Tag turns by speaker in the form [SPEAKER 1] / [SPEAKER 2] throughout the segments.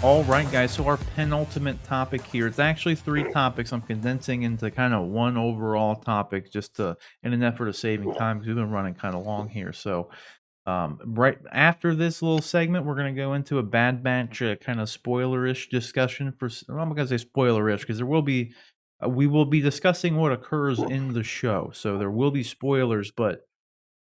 [SPEAKER 1] All right, guys. So our penultimate topic here. It's actually three topics. I'm condensing into kind of one overall topic, just to in an effort of saving time because we've been running kind of long here. So, right after this little segment, we're gonna go into a Bad Batch kind of spoilerish discussion for. Well, I'm not gonna say spoilerish because there will be. We will be discussing what occurs in the show, so there will be spoilers. But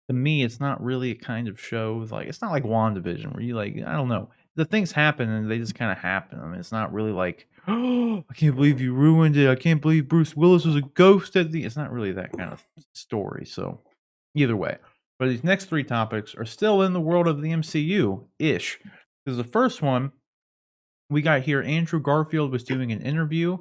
[SPEAKER 1] to me, it's not really a kind of show like it's not like WandaVision where you like I don't know. The things happen and they just kind of happen. I mean, it's not really like, oh, I can't believe you ruined it. I can't believe Bruce Willis was a ghost at the. It's not really that kind of story. So, either way, but these next three topics are still in the world of the MCU ish. Because the first one we got here, Andrew Garfield was doing an interview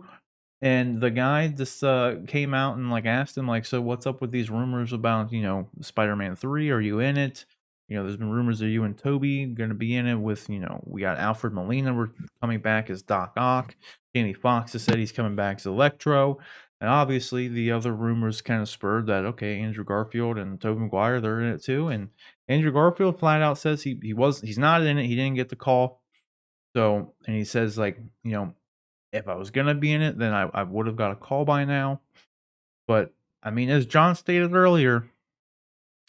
[SPEAKER 1] and the guy just came out and like asked him like, "So what's up with these rumors about Spider-Man 3? Are you in it? There's been rumors of you and Toby going to be in it with we got Alfred Molina. We're coming back as Doc Ock. Jamie Foxx has said he's coming back as Electro, and obviously the other rumors kind of spurred that. Okay, Andrew Garfield and Tobey Maguire they're in it too, and Andrew Garfield flat out says he's not in it. He didn't get the call. So and he says like if I was gonna be in it, then I would have got a call by now. But I mean, as John stated earlier,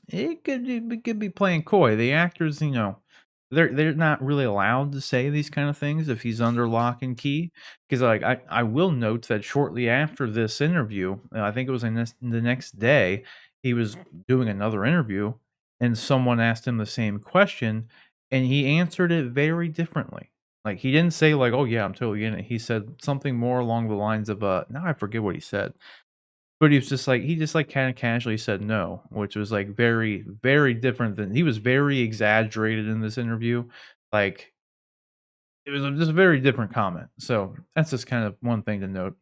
[SPEAKER 1] it could be playing coy. The actors, they're not really allowed to say these kind of things if he's under lock and key. Because like I will note that shortly after this interview, I think it was the next day, he was doing another interview, and someone asked him the same question, and he answered it very differently. Like he didn't say like, "Oh yeah, I'm totally in it." He said something more along the lines of, now I forget what he said. But he just, like, kinda casually said no, which was, like, very, very different than he was very exaggerated in this interview, like, it was just a very different comment, so that's just kind of one thing to note.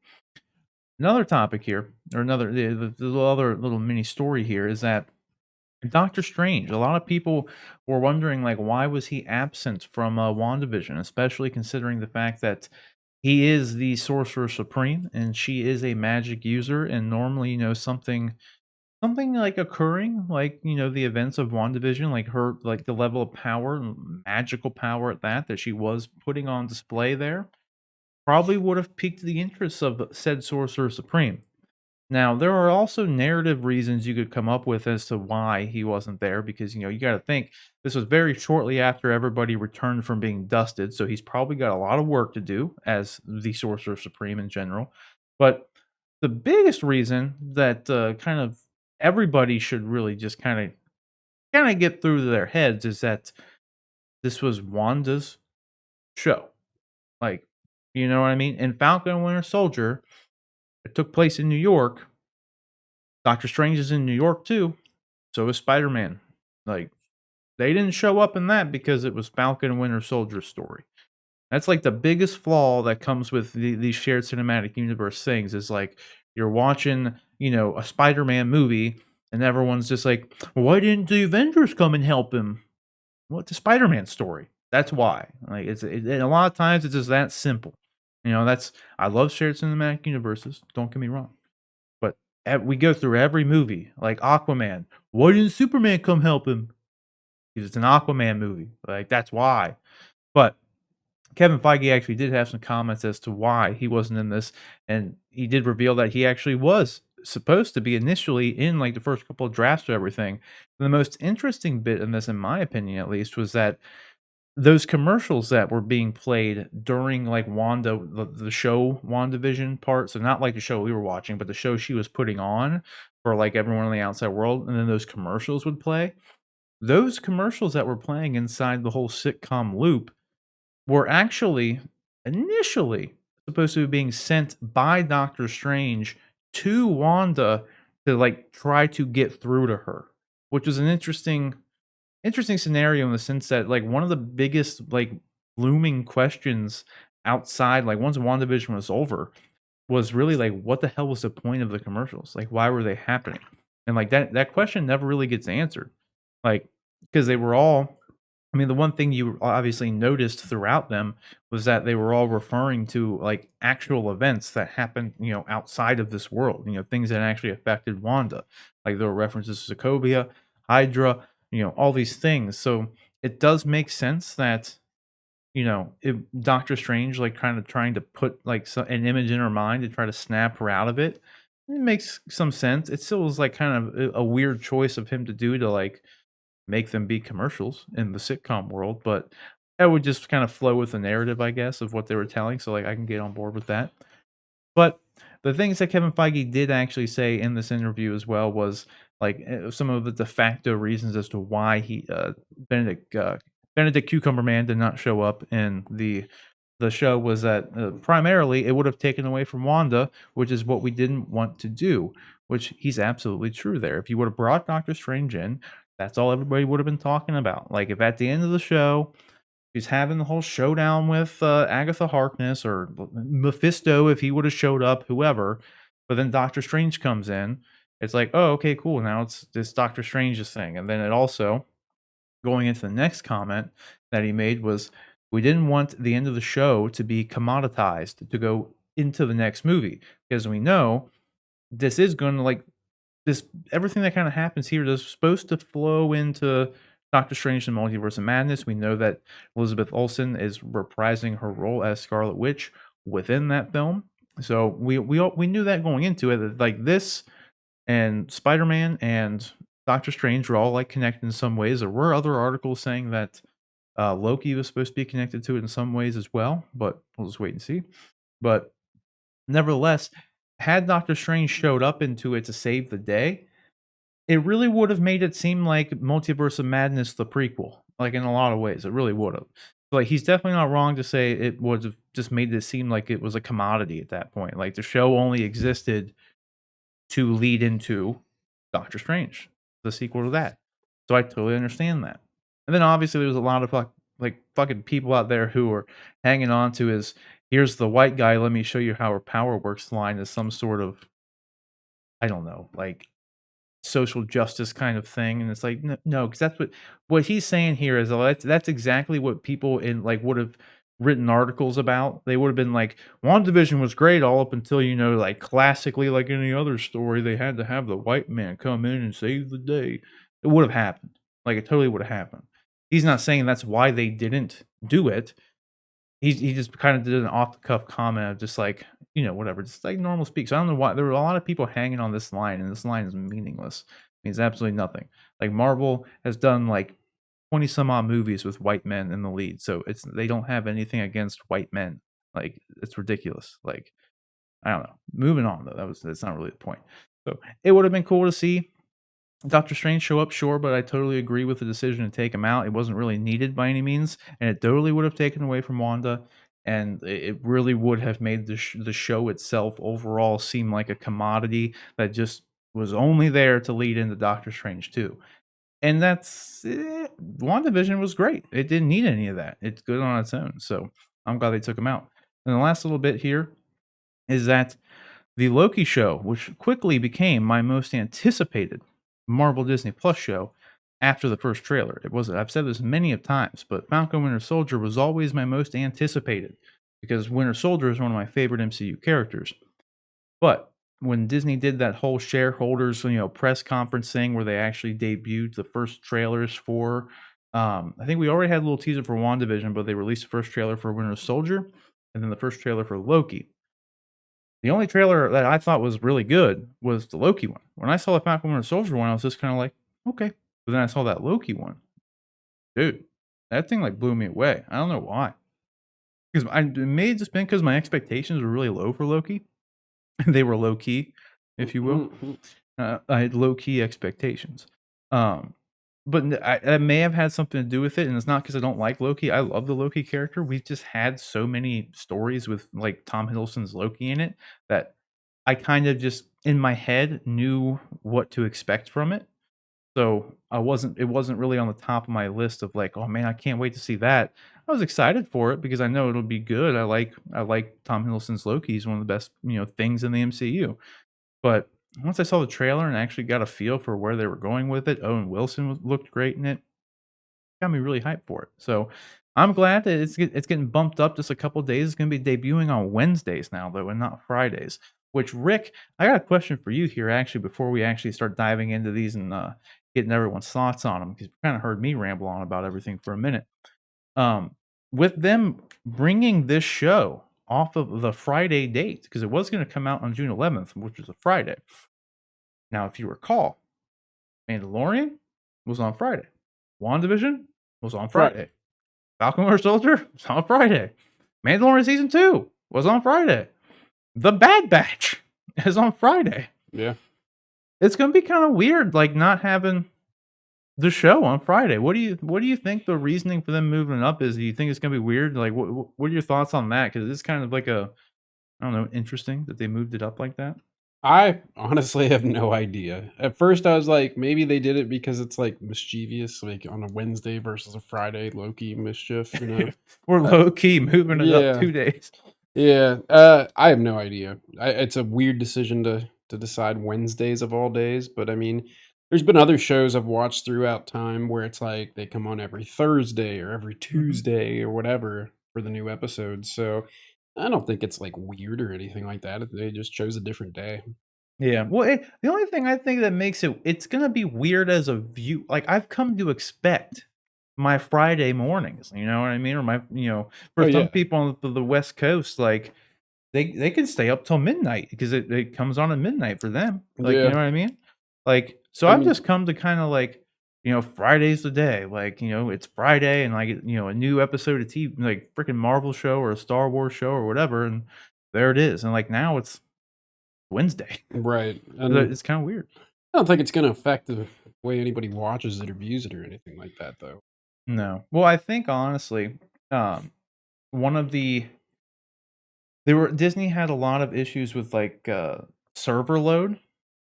[SPEAKER 1] Another topic here, or another the other little mini story here is that Doctor Strange, a lot of people were wondering, like, why was he absent from, WandaVision, especially considering the fact that he is the Sorcerer Supreme, and she is a magic user, and normally, something like occurring, like, the events of WandaVision, like her like the level of power, magical power at that she was putting on display there, probably would have piqued the interest of said Sorcerer Supreme. Now, there are also narrative reasons you could come up with as to why he wasn't there because, you gotta think this was very shortly after everybody returned from being dusted, so he's probably got a lot of work to do as the Sorcerer Supreme in general. But the biggest reason that, kind of everybody should really just kinda get through to their heads is that this was Wanda's show. Like, you know what I mean? In Falcon and Winter Soldier, it took place in New York. Doctor Strange is in New York too. So is Spider-Man. Like, they didn't show up in that because it was Falcon and Winter Soldier's story. That's like the biggest flaw that comes with these shared cinematic universe things is like you're watching, a Spider-Man movie and everyone's just like, why didn't the Avengers come and help him? Well, it's a Spider-Man story. That's why. Like and a lot of times it's just that simple. That's I love shared cinematic universes. Don't get me wrong. But we go through every movie, like Aquaman. Why didn't Superman come help him? Because it's an Aquaman movie. Like that's why. But Kevin Feige actually did have some comments as to why he wasn't in this, and he did reveal that he actually was supposed to be initially in like the first couple of drafts of everything. The most interesting bit in this, in my opinion at least, was that those commercials that were being played during like the show WandaVision part, so not like the show we were watching, but the show she was putting on for like everyone in the outside world, and then those commercials would play. Those commercials that were playing inside the whole sitcom loop were actually initially supposed to be being sent by Doctor Strange to Wanda to like try to get through to her, which was an interesting scenario in the sense that like one of the biggest like looming questions outside like once WandaVision was over was really like what the hell was the point of the commercials? Like why were they happening? And like that question never really gets answered. Like because they were all I mean the one thing you obviously noticed throughout them was that they were all referring to like actual events that happened, outside of this world, things that actually affected Wanda. Like there were references to Sokovia, Hydra, all these things. So it does make sense that Doctor Strange, like, kinda trying to put, like, an image in her mind to try to snap her out of it. It makes some sense. It still is, like, kind of a weird choice of him to do to, like, make them be commercials in the sitcom world, but that would just kind of flow with the narrative, I guess, of what they were telling, so, like, I can get on board with that. But the things that Kevin Feige did actually say in this interview as well was, like, some of the de facto reasons as to why Benedict, Benedict Cucumber Man did not show up in the show was that, primarily, it would have taken away from Wanda, which is what we didn't want to do, which he's absolutely true there. If you would have brought Doctor Strange in, that's all everybody would have been talking about. Like, if at the end of the show he's having the whole showdown with, Agatha Harkness or Mephisto if he would have showed up, whoever, but then Doctor Strange comes in, it's like, "Oh, okay, cool, now it's this Doctor Strange's thing," and then it also going into the next comment that he made was, "We didn't want the end of the show to be commoditized to go into the next movie, because we know this is gonna, like, this everything that kinda happens here is supposed to flow into Doctor Strange and Multiverse of Madness. We know that Elizabeth Olsen is reprising her role as Scarlet Witch within that film. So we knew that going into it, that, like, this and Spider-Man and Doctor Strange were all, like, connected in some ways. There were other articles saying that, Loki was supposed to be connected to it in some ways as well, but we'll just wait and see. But nevertheless, had Doctor Strange showed up into it to save the day, it really would have made it seem like Multiverse of Madness the prequel, like, in a lot of ways, it really would have. Like, he's definitely not wrong to say it would have just made it seem like it was a commodity at that point, like, the show only existed to lead into Doctor Strange, the sequel to that. So I totally understand that. And then obviously there was a lot of fucking people out there who were hanging on to his "Here's the white guy, let me show you how her power works" line as some sort of, I don't know, like, social justice kind of thing, and it's like, no, because that's what he's saying here is, that's exactly what people in, like, would have written articles about. They would have been like, "WandaVision was great all up until, like, classically, like any other story, they had to have the white man come in and save the day." It would have happened. Like, it totally would have happened. He's not saying that's why they didn't do it. He just kinda did an off the cuff comment of just like, whatever, just like normal speak. So I don't know why there were a lot of people hanging on this line, and this line is meaningless. Means absolutely nothing. Like, Marvel has done, like, 20 some odd movies with white men in the lead, so they don't have anything against white men. Like, it's ridiculous. Like, I don't know. Moving on though, that's not really the point. So, it would have been cool to see Doctor Strange show up, sure, but I totally agree with the decision to take him out. It wasn't really needed by any means, and it totally would have taken away from Wanda, and it really would have made the show itself overall seem like a commodity that just was only there to lead into Doctor Strange 2. And WandaVision was great. It didn't need any of that. It's good on its own. So I'm glad they took him out. And the last little bit here is that the Loki show, which quickly became my most anticipated Marvel Disney Plus show after the first trailer. It was I've said this many of times, but Falcon Winter Soldier was always my most anticipated because Winter Soldier is one of my favorite MCU characters. But when Disney did that whole shareholders, press conference thing where they actually debuted the first trailers for, I think we already had a little teaser for WandaVision, but they released the first trailer for Winter Soldier and then the first trailer for Loki. The only trailer that I thought was really good was the Loki one. When I saw the Falcon Winter Soldier one, I was just kinda like, "Okay." But then I saw that Loki one. Dude, that thing, like, blew me away. I don't know why. 'Cause it may have just been 'cause my expectations were really low for Loki. They were low key, if you will.
[SPEAKER 2] Mhm.
[SPEAKER 1] I had low key expectations. Um, but that may have had something to do with it, and it's not because I don't like Loki. I love the Loki character. We've just had so many stories with, like, Tom Hiddleston's Loki in it that I kind of just, in my head, knew what to expect from it. So it wasn't really on the top of my list of like, "Oh, man, I can't wait to see that." I was excited for it because I know it'll be good. I like Tom Hiddleston's Loki. He's one of the best, things in the MCU. But once I saw the trailer and actually got a feel for where they were going with it, Owen Wilson looked great in it. Got me really hyped for it. So I'm glad that it's getting bumped up just a couple days. It's going to be debuting on Wednesdays now, though, and not Fridays. Which, Rick, I got a question for you here, actually, before we actually start diving into these and getting everyone's thoughts on them, because you kind of heard me ramble on about everything for a minute. Um, with them bringing this show off of the Friday date, because it was gonna come out on June 11th, which was a Friday. Now, if you recall, Mandalorian was on Friday. WandaVision was on
[SPEAKER 2] Right.
[SPEAKER 1] Friday. Falcon Winter Soldier was on Friday. Mandalorian Season 2 was on Friday. The Bad Batch is on Friday.
[SPEAKER 2] Yeah.
[SPEAKER 1] It's gonna be kinda weird, like, not having the show on Friday. What do you think the reasoning for them moving it up is? Do you think it's gonna be weird? Like, what are your thoughts on that? Because it's kind of like I don't know, interesting that they moved it up like that.
[SPEAKER 2] I honestly have no idea. At first, I was like, maybe they did it because it's like mischievous, like on a Wednesday versus a Friday, Loki mischief, you know?
[SPEAKER 1] We're
[SPEAKER 2] Uh,
[SPEAKER 1] low key moving it up
[SPEAKER 2] yeah,
[SPEAKER 1] 2 days.
[SPEAKER 2] yeah. I have no idea. It's a weird decision to decide Wednesdays of all days, but I mean, there's been other shows I've watched throughout time where it's like they come on every Thursday or every
[SPEAKER 1] Mhm.
[SPEAKER 2] Tuesday or whatever for the new episodes. So I don't think it's like weird or anything like that. They just chose a different day.
[SPEAKER 1] Yeah. Well, the only thing I think that makes it's gonna be weird as a view. Like, I've come to expect my Friday mornings, you know what I mean? Or
[SPEAKER 2] Oh
[SPEAKER 1] for some
[SPEAKER 2] yeah.
[SPEAKER 1] people on the West Coast, like, they can stay up till midnight because it comes on at midnight for them, like, you
[SPEAKER 2] Yeah.
[SPEAKER 1] know what I mean? Like, so
[SPEAKER 2] I
[SPEAKER 1] I've
[SPEAKER 2] mean,
[SPEAKER 1] just come to kinda, like, Friday's the day, like, it's Friday and, like, a new episode of TV, like, freaking Marvel show or a Star Wars show or whatever, and there it is, and, like, now it's Wednesday.
[SPEAKER 2] right. And
[SPEAKER 1] It's kinda weird.
[SPEAKER 2] I don't think it's gonna affect the way anybody watches it or views it or anything like that though.
[SPEAKER 1] No. Well, I think honestly, um, one of the They were Disney had a lot of issues with, like, server load,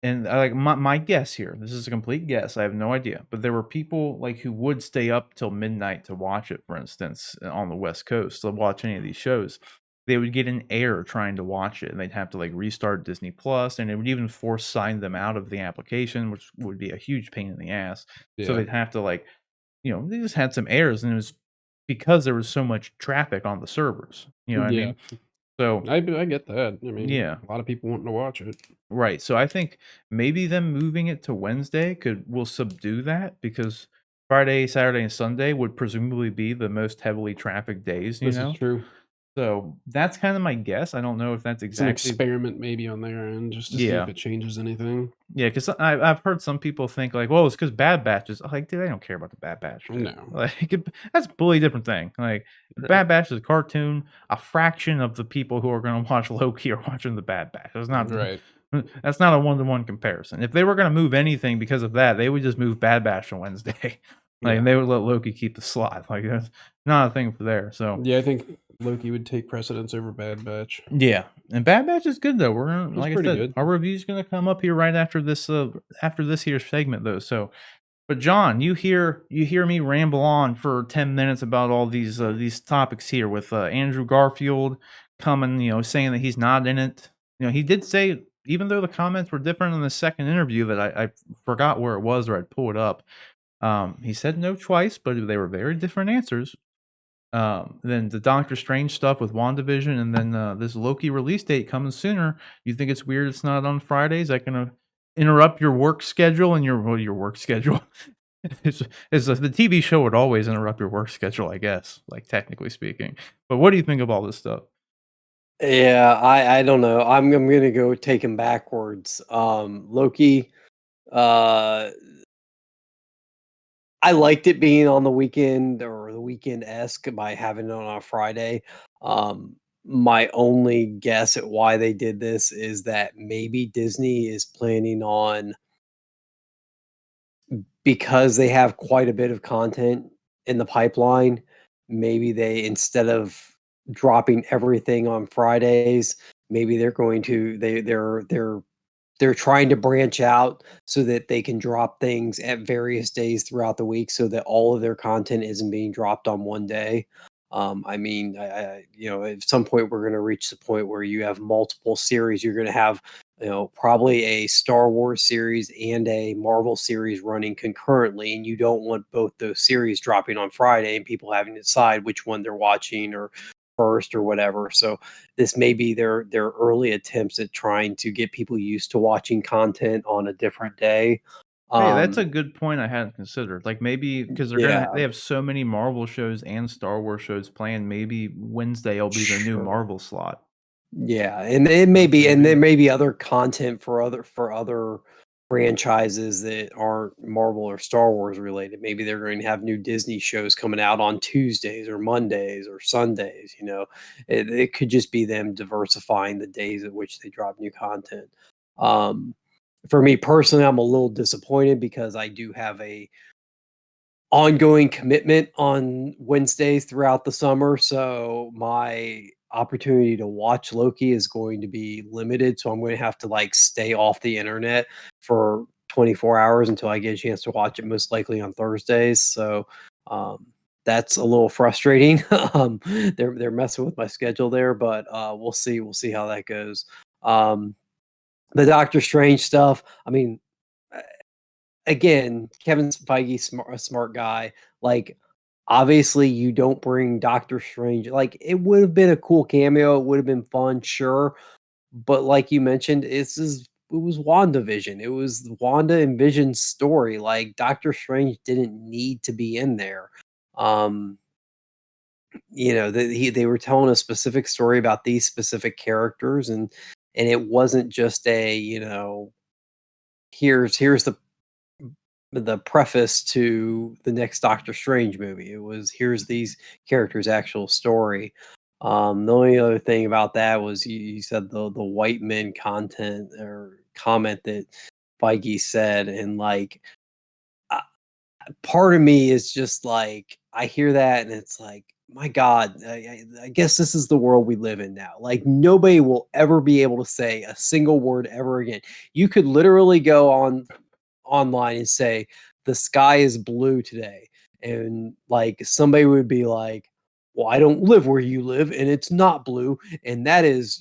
[SPEAKER 1] and, like, my guess here, this is a complete guess, I have no idea, but there were people, like, who would stay up till midnight to watch it, for instance, on the West Coast, to watch any of these shows. They would get an error trying to watch it, and they'd have to, like, restart Disney Plus, and it would even force sign them out of the application, which would be a huge pain in the ass. So
[SPEAKER 2] Yeah.
[SPEAKER 1] they'd have to, like, they just had some errors, and it was because there was so much traffic on the servers, you know what I
[SPEAKER 2] Yeah.
[SPEAKER 1] mean? So
[SPEAKER 2] I get that. I mean,
[SPEAKER 1] yeah,
[SPEAKER 2] a lot of people wanting to watch it.
[SPEAKER 1] right. So I think maybe them moving it to Wednesday will subdue that because Friday, Saturday, and Sunday would presumably be the most heavily trafficked days, you
[SPEAKER 2] This is
[SPEAKER 1] know?
[SPEAKER 2] true.
[SPEAKER 1] So that's kind of my guess. I don't know if that's
[SPEAKER 2] It's an
[SPEAKER 1] exactly.
[SPEAKER 2] experiment maybe on their end just to see if
[SPEAKER 1] Yeah.
[SPEAKER 2] it changes anything.
[SPEAKER 1] Yeah, because I've heard some people think like, well, it's because Bad Batch is like, dude, I don't care about the Bad Batch, dude.
[SPEAKER 2] No.
[SPEAKER 1] Like, that's a completely different thing. Like, the
[SPEAKER 2] Right.
[SPEAKER 1] Bad Batch is a cartoon. A fraction of the people who are going to watch Loki are watching the Bad Batch. It's not.
[SPEAKER 2] Right.
[SPEAKER 1] That's not a one-to-one comparison. If they were going to move anything because of that, they would just move Bad Batch to Wednesday. Like,
[SPEAKER 2] Yeah.
[SPEAKER 1] and they would let Loki keep the slot. Like, that's not a thing for there. So
[SPEAKER 2] Yeah, I think Loki would take precedence over Bad Batch.
[SPEAKER 1] yeah, and Bad Batch is good though. We're gonna,
[SPEAKER 2] It's
[SPEAKER 1] like I
[SPEAKER 2] pretty
[SPEAKER 1] said,
[SPEAKER 2] good.
[SPEAKER 1] our review's gonna come up here right after this here segment though. So, but John, you hear me ramble on for 10 minutes about all these topics here with Andrew Garfield coming, saying that he's not in it. He did say, even though the comments were different in the second interview, that I forgot where it was, or I'd pull it up. He said no twice, but they were very different answers. Then the Doctor Strange stuff with WandaVision, and then this Loki release date coming sooner. You think it's weird it's not on Fridays? Is that gonna interrupt your work schedule and your work schedule? It's the TV show would always interrupt your work schedule, I guess, like technically speaking. But what do you think of all this stuff?
[SPEAKER 3] Yeah, I don't know. I'm gonna go take him backwards. Loki, uh, I liked it being on the weekend or the weekend-esque by having it on a Friday. My only guess at why they did this is that maybe Disney is planning on, because they have quite a bit of content in the pipeline, maybe they, instead of dropping everything on Fridays, maybe they're going to they're trying to branch out so that they can drop things at various days throughout the week so that all of their content isn't being dropped on one day. I mean, at some point we're going to reach the point where you have multiple series. You're going to have, probably a Star Wars series and a Marvel series running concurrently, and you don't want both those series dropping on Friday and people having to decide which one they're watching or first or whatever. So this may be their early attempts at trying to get people used to watching content on a different day.
[SPEAKER 1] Hey, that's a
[SPEAKER 3] Um,
[SPEAKER 1] good point I hadn't considered. Like, maybe because
[SPEAKER 3] yeah,
[SPEAKER 1] they have so many Marvel shows and Star Wars shows planned, maybe Wednesday will be the new
[SPEAKER 3] sure.
[SPEAKER 1] Marvel slot.
[SPEAKER 3] Yeah, and it may be, and there
[SPEAKER 1] Maybe.
[SPEAKER 3] may be other content for other franchises that aren't Marvel or Star Wars related. Maybe they're going to have new Disney shows coming out on Tuesdays or Mondays or Sundays. It could just be them diversifying the days at which they drop new content. Um, for me personally, I'm a little disappointed because I do have a ongoing commitment on Wednesdays throughout the summer, so my opportunity to watch Loki is going to be limited, so I'm gonna have to, like, stay off the internet for 24 hours until I get a chance to watch it, most likely on Thursdays, so, um, that's a little frustrating. They're messing with my schedule there, but, we'll see how that goes. Um, the Doctor Strange stuff, I mean, again, Kevin Feige, a smart guy. Like, obviously, you don't bring Doctor Strange. Like, it would have been a cool cameo. It would have been fun, sure. But like you mentioned, it was WandaVision. It was Wanda and Vision's story. Like, Doctor Strange didn't need to be in there. Um, they were telling a specific story about these specific characters, and it wasn't just a here's the preface to the next Doctor Strange movie. It was, here's these characters' actual story. The only other thing about that was you said the white men content or comment that Feige said, and like, uh, part of me is just like, I hear that and it's like, my God, I guess this is the world we live in now. Like, nobody will ever be able to say a single word ever again. You could literally go online and say the sky is blue today, and like somebody would be like, well, I don't live where you live and it's not blue, and that is,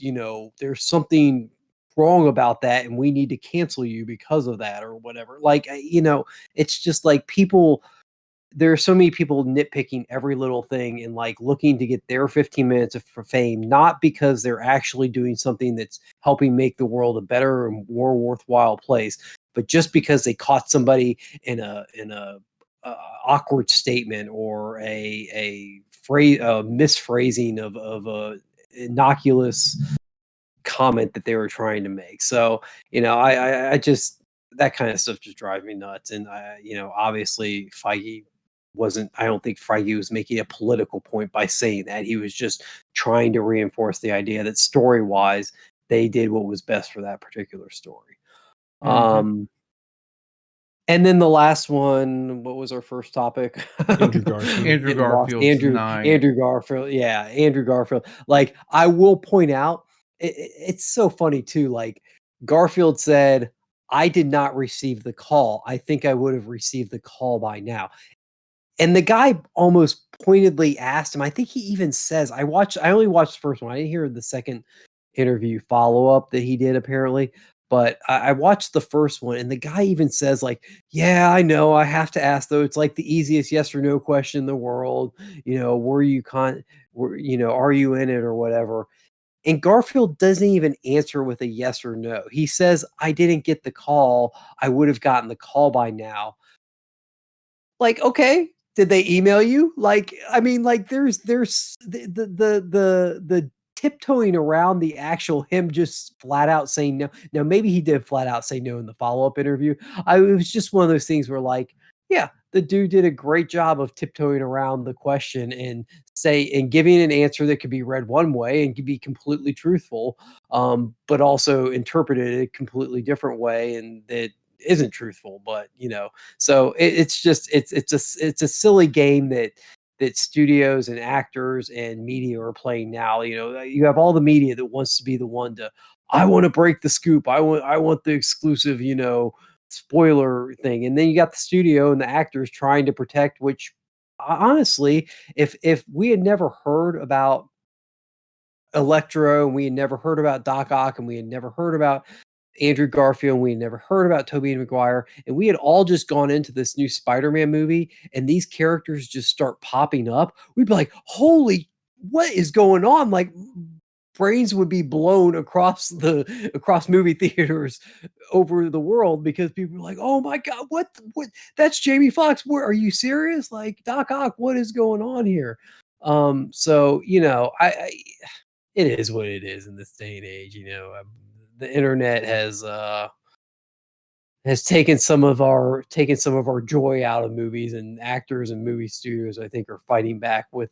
[SPEAKER 3] there's something wrong about that and we need to cancel you because of that or whatever. Like, it's just like, people, there are so many people nitpicking every little thing and like looking to get their 15 minutes of for fame, not because they're actually doing something that's helping make the world a better and more worthwhile place, but just because they caught somebody in a awkward statement or a phrase, a misphrasing of a innocuous comment that they were trying to make. So, I just, that kind of stuff just drives me nuts. And obviously Feige wasn't, I don't think Feige was making a political point by saying that. He was just trying to reinforce the idea that story wise, they did what was best for that particular story.
[SPEAKER 1] Mhm.
[SPEAKER 3] Um, and then the last one, what was our first topic?
[SPEAKER 2] Andrew Garfield.
[SPEAKER 1] Andrew
[SPEAKER 3] Getting lost.
[SPEAKER 1] Garfield's
[SPEAKER 3] Andrew
[SPEAKER 1] denying it.
[SPEAKER 3] Andrew Garfield. Yeah, Andrew Garfield. Like, I will point out, it's so funny too. Like, Garfield said, "I did not receive the call. I think I would have received the call by now." And the guy almost pointedly asked him, I think he even says, I only watched the first one. I didn't hear the second interview follow-up that he did apparently, but I watched the first one and the guy even says like, "Yeah, I know, I have to ask though. It's like the easiest yes or no question in the world. Were you are you in it or whatever?" And Garfield doesn't even answer with a yes or no. He says, "I didn't get the call. I would have gotten the call by now." Like, okay, did they email you? Like, I mean, like, there's the tiptoeing around the actual him just flat out saying no. Now, maybe he did flat out say no in the follow-up interview. It was just one of those things where, like, yeah, the dude did a great job of tiptoeing around the question and giving an answer that could be read one way and could be completely truthful, but also interpreted a completely different way and that isn't truthful. But so it's just it's a silly game that studios and actors and media are playing now. You have all the media that wants to be the one to, I want to break the scoop. I want the exclusive, spoiler thing. And then you got the studio and the actors trying to protect, which honestly, if we had never heard about Electro and we had never heard about Doc Ock and we had never heard about Andrew Garfield, and we had never heard about Tobey and Maguire, and we had all just gone into this new Spider-Man movie, and these characters just start popping up, we'd be like, "Holy, what is going on?" Like, brains would be blown across movie theaters over the world because people were like, "Oh my god, what? That's Jamie Foxx. Where are you serious? Like Doc Ock, what is going on here?" So I it is what it is in this day and age. The internet has taken some of our joy out of movies, and actors and movie studios, I think, are fighting back in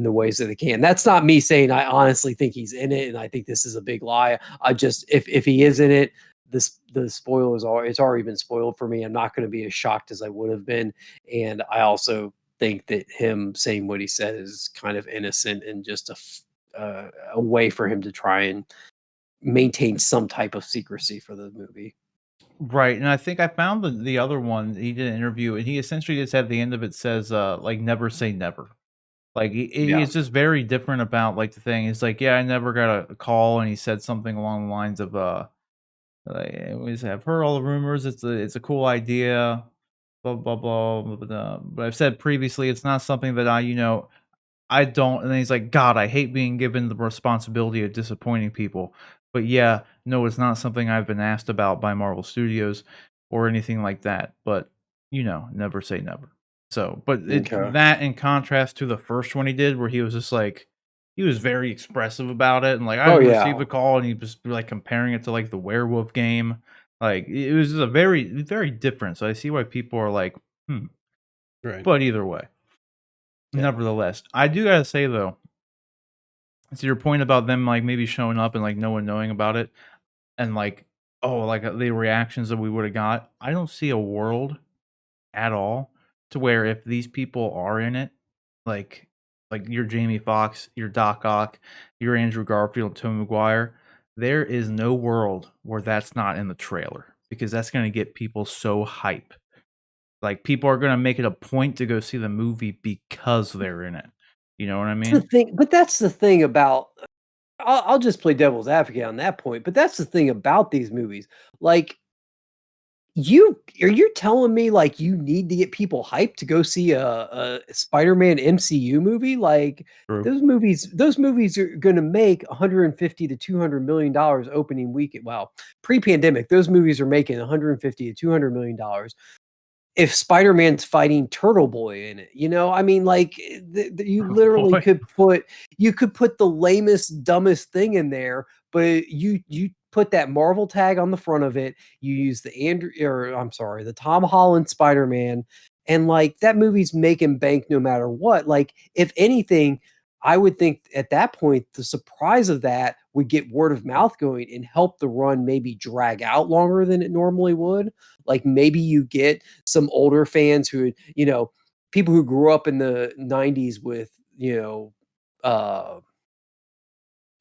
[SPEAKER 3] the ways that they can. That's not me saying I honestly think he's in it, and I think this is a big lie. I just if he is in it, the spoilers are it's already been spoiled for me. I'm not going to be as shocked as I would have been, and I also think that him saying what he said is kind of innocent and just a way for him to try and maintain some type of secrecy for the movie.
[SPEAKER 1] Right, and I think I found the other one. He did an interview, and he essentially just at the end of it says, like, "Never say never." Like,
[SPEAKER 3] Yeah.
[SPEAKER 1] he's just very different about, like, the thing. He's like, "Yeah, I never got a call," and he said something along the lines of, like, "I've heard all the rumors. It's a cool idea, blah, blah, blah, blah, blah, blah, but I've said previously, it's not something that I don't," and then he's like, "God, I hate being given the responsibility of disappointing people. But yeah, no, it's not something I've been asked about by Marvel Studios or anything like that. But, never say never." So, but
[SPEAKER 3] Okay.
[SPEAKER 1] that in contrast to the first one he did, where he was just like, he was very expressive about it, and like, I
[SPEAKER 3] Oh
[SPEAKER 1] received
[SPEAKER 3] yeah.
[SPEAKER 1] a call, and he was like comparing it to like the werewolf game. Like, it was just a very, very different. So I see why people are like, hmm.
[SPEAKER 2] Right.
[SPEAKER 1] But either way,
[SPEAKER 3] Yeah.
[SPEAKER 1] nevertheless, I do gotta say though, to your point about them, like, maybe showing up and, like, no one knowing about it and, like, oh, like, the reactions that we would've got, I don't see a world at all to where if these people are in it, like your Jamie Foxx, your Doc Ock, your Andrew Garfield, Tobey Maguire, there is no world where that's not in the trailer because that's gonna get people so hype. Like, people are gonna make it a point to go see the movie because they're in it. You know what I
[SPEAKER 3] That's the
[SPEAKER 1] mean?
[SPEAKER 3] thing, but that's the thing about I'll just play devil's advocate on that point, but that's the thing about these movies. Like, you telling me, like, you need to get people hyped to go see a Spider-Man MCU movie? Like,
[SPEAKER 1] True.
[SPEAKER 3] those movies are gonna make 150 to $200 million opening weekend. Well, pre-pandemic, those movies are making 150 to $200 million. If Spider-Man's fighting Turtle Boy in it, I mean, like, you
[SPEAKER 1] Oh,
[SPEAKER 3] literally
[SPEAKER 1] boy.
[SPEAKER 3] could put the lamest, dumbest thing in there, but you put that Marvel tag on the front of it, you use the Tom Holland Spider-Man, and, like, that movie's making bank no matter what. Like, if anything, I would think at that point, the surprise of that would get word of mouth going and help the run maybe drag out longer than it normally would. Like, maybe you get some older fans people who grew up in the 90s with, uh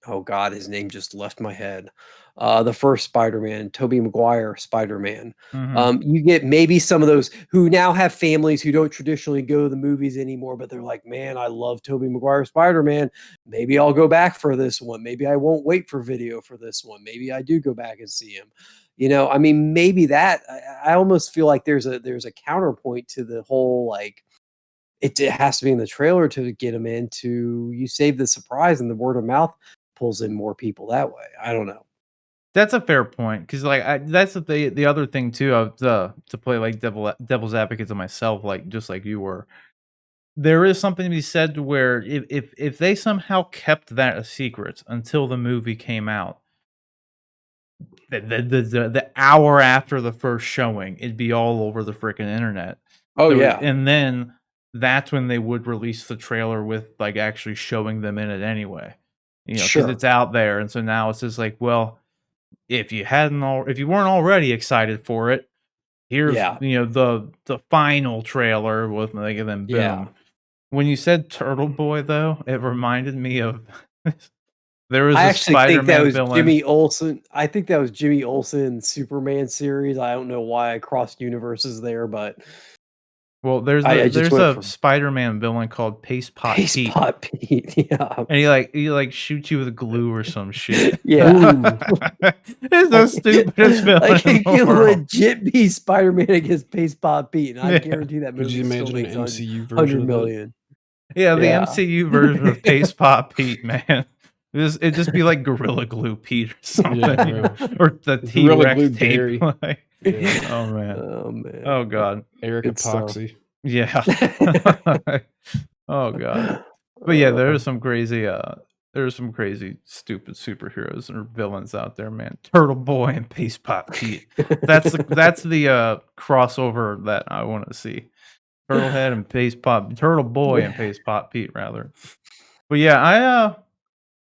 [SPEAKER 3] oh god, his name just left my head. The first Spider-Man, Tobey Maguire Spider-Man.
[SPEAKER 1] Mhm.
[SPEAKER 3] You get maybe some of those who now have families who don't traditionally go to the movies anymore, but they're like, "Man, I love Tobey Maguire Spider-Man. Maybe I'll go back for this one. Maybe I won't wait for video for this one. Maybe I do go back and see him." I mean, maybe that I almost feel like there's a counterpoint to the whole, like, it has to be in the trailer to get them into you save the surprise and the word of mouth pulls in more people that way. I don't know.
[SPEAKER 1] That's a fair point, because like, that's the other thing too of to play, like, devil's advocate to myself, like, just like you were. There is something to be said to where if they somehow kept that a secret until the movie came out, the hour after the first showing, it'd be all over the freaking internet.
[SPEAKER 3] Oh,
[SPEAKER 1] So,
[SPEAKER 3] yeah.
[SPEAKER 1] and then that's when they would release the trailer with, like, actually showing them in it anyway, because
[SPEAKER 3] Sure.
[SPEAKER 1] it's out there, and so now it's just like, well, if you weren't already excited for it, here's,
[SPEAKER 3] Yeah.
[SPEAKER 1] the final trailer with, like, and then
[SPEAKER 3] Yeah.
[SPEAKER 1] boom. When you said Turtle Boy, though, it reminded me of there was
[SPEAKER 3] I
[SPEAKER 1] a
[SPEAKER 3] actually think that
[SPEAKER 1] Spider-Man
[SPEAKER 3] was
[SPEAKER 1] villain.
[SPEAKER 3] Jimmy Olsen. I think that was Jimmy Olsen Superman series. I don't know why I crossed universes there, but
[SPEAKER 1] Well,
[SPEAKER 3] I just
[SPEAKER 1] there's
[SPEAKER 3] went
[SPEAKER 1] a
[SPEAKER 3] from
[SPEAKER 1] Spider-Man villain called Paste Pot
[SPEAKER 3] Paste
[SPEAKER 1] Pete,
[SPEAKER 3] Pot Pete. Yeah.
[SPEAKER 1] and he, like, shoots you with glue or some shit.
[SPEAKER 3] Yeah.
[SPEAKER 2] Ooh.
[SPEAKER 1] It's the stupidest villain
[SPEAKER 3] Like,
[SPEAKER 1] in
[SPEAKER 3] it
[SPEAKER 1] the
[SPEAKER 3] could
[SPEAKER 1] world.
[SPEAKER 3] legit be Spider-Man against Paste Pot Pete, and I
[SPEAKER 1] Yeah.
[SPEAKER 3] guarantee that
[SPEAKER 2] Could you
[SPEAKER 3] movie still
[SPEAKER 2] imagine an
[SPEAKER 3] makes
[SPEAKER 2] MCU version
[SPEAKER 3] hundred
[SPEAKER 2] of that?
[SPEAKER 3] million.
[SPEAKER 1] Yeah, the
[SPEAKER 3] Yeah.
[SPEAKER 1] MCU version of Paste Pot Pete, man. It'd just be like Gorilla Glue Pete or
[SPEAKER 2] Yeah,
[SPEAKER 1] something,
[SPEAKER 2] right.
[SPEAKER 1] or the
[SPEAKER 2] Gorilla
[SPEAKER 1] T-Rex
[SPEAKER 2] Glue
[SPEAKER 1] tape.
[SPEAKER 2] Gary.
[SPEAKER 1] Like,
[SPEAKER 2] Yeah.
[SPEAKER 1] oh man,
[SPEAKER 3] Oh man,
[SPEAKER 1] oh god,
[SPEAKER 2] Eric
[SPEAKER 3] good stuff.
[SPEAKER 2] Epoxy.
[SPEAKER 1] yeah. Oh god. But yeah,
[SPEAKER 3] Uh,
[SPEAKER 1] there's some crazy stupid superheroes or villains out there, man. Turtle Boy and Paste Pot Pete. That's the crossover that I want to see. Turtle Boy and Paste Pot Pete rather. But yeah,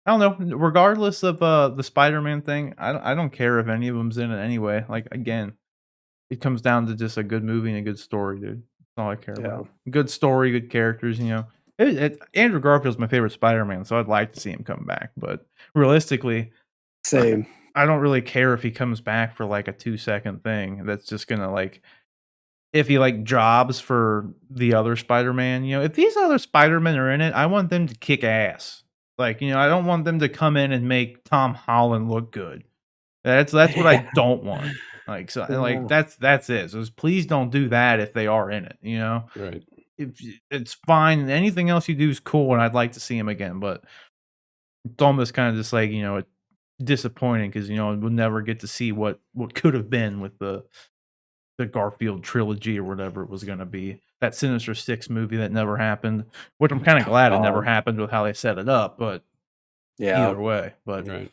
[SPEAKER 1] I don't know. Regardless of the Spider-Man thing, I don't care if any of them's in it anyway. Like again, it comes down to just a good movie and a good story, dude. That's all I care
[SPEAKER 3] yeah,
[SPEAKER 1] about. Good story, good characters, you know. Andrew Garfield's my favorite Spider-Man, so I'd like to see him come back. But realistically, I
[SPEAKER 3] same.
[SPEAKER 1] I don't really care if he comes back for like a 2-second thing. That's just gonna like if he like jobs for the other Spider-Man, you know, if these other Spider-Men are in it, I want them to kick ass. Like, you know, I don't want them to come in and make Tom Holland look good. That's what I
[SPEAKER 3] Yeah,
[SPEAKER 1] don't want. Like so like
[SPEAKER 3] yeah,
[SPEAKER 1] that's it. So just please don't do that if they are in it, you know?
[SPEAKER 2] Right.
[SPEAKER 1] It's fine. Anything else you do is cool and I'd like to see him again, but it's almost kind of just like, you know, disappointing because you know, we'll never get to see what could have been with the Garfield trilogy or whatever it was gonna be. That Sinister Six movie that never happened, which I'm kinda glad it never
[SPEAKER 3] God,
[SPEAKER 1] happened with how they set it up, but
[SPEAKER 3] yeah.
[SPEAKER 1] either way, but
[SPEAKER 2] Right.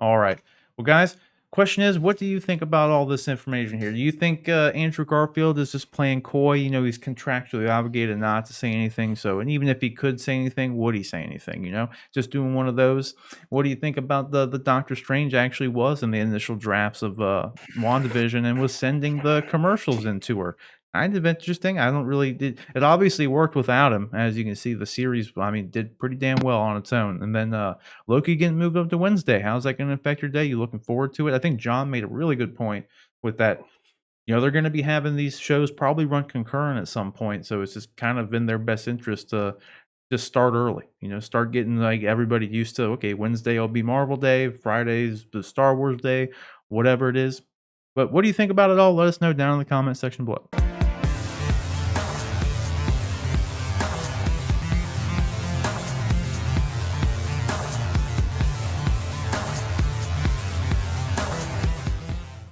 [SPEAKER 1] all right. Well, guys, question is, what do you think about all this information here? Do you think Andrew Garfield is just playing coy? You know, he's contractually obligated not to say anything. So, and even if he could say anything, would he say anything? You know, just doing one of those. What do you think about the Doctor Strange actually was in the initial drafts of WandaVision and was sending the commercials into her? Kind of interesting. I don't really did. It obviously worked without him, as you can see. The series, I mean, did pretty damn well on its own. And then Loki getting moved up to Wednesday. How's that going to affect your day? You looking forward to it? I think John made a really good point with that. You know, they're going to be having these shows probably run concurrent at some point. So it's just kind of in their best interest to just start early. You know, start getting like everybody used to, okay, Wednesday will be Marvel Day, Friday's the Star Wars Day, whatever it is. But what do you think about it all? Let us know down in the comment section below.